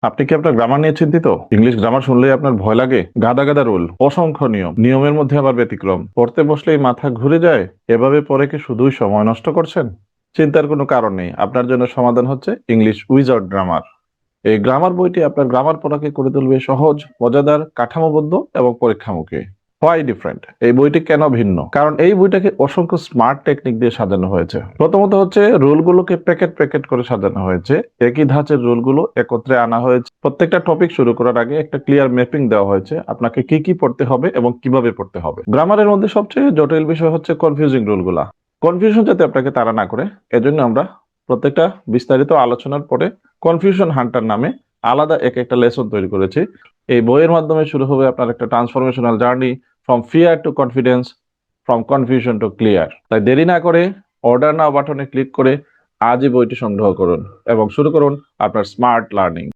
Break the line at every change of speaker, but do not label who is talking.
আপনি কি আপনার গ্রামার নিয়ে চিন্তিত? ইংলিশ গ্রামার শুনলেই আপনার ভয় লাগে? গাদা গাদা রুল, অসংখ্য নিয়ম, নিয়মের মধ্যে আবার ব্যতিক্রম, পড়তে বসলেই মাথা ঘুরে যায়। এভাবে পড়ে কি শুধুই সময় নষ্ট করছেন? চিন্তার কোনো কারণ নেই। আপনার জন্য সমাধান হচ্ছে ইংলিশ উইজার্ড গ্রামার। এই গ্রামার বইটি আপনার গ্রামার পড়াকে করে তুলবে সহজ, মজাদার, কাঠামোবদ্ধ এবং পরীক্ষামুখী। Why different? এই বইটি কেন ভিন্ন? কারণ এই বইটাকে অসংখ্য স্মার্ট টেকনিক দিয়ে সাজানো হয়েছে। প্রথমত হচ্ছে রুলগুলোকে প্যাকেট প্যাকেট করে সাজানো হয়েছে। একই ধাঁচের রুলগুলো একত্রে আনা হয়েছে। প্রত্যেকটা টপিক শুরু করার আগে একটা ক্লিয়ার ম্যাপিং দেওয়া হয়েছে, আপনাকে কি কি পড়তে হবে এবং কিভাবে পড়তে হবে। গ্রামারের মধ্যে সবচেয়ে জটিল বিষয় হচ্ছে কনফিউজিং রুলগুলা। কনফিউশন যাতে আপনাকে তাড়া না করে, এজন্য আমরা প্রত্যেকটা বিস্তারিত আলোচনার পরে কনফিউশন হান্টার নামে আলাদা এক একটা লেসন তৈরি করেছি। এই বইয়ের মাধ্যমে শুরু হবে আপনার একটা transformational journey, from fear to confidence, from confusion to clear. তাই দেরি না করে অর্ডার নাও বাটনে ক্লিক করে আজই বইটি সংগ্রহ করুন এবং শুরু করুন আপনার স্মার্ট লার্নিং।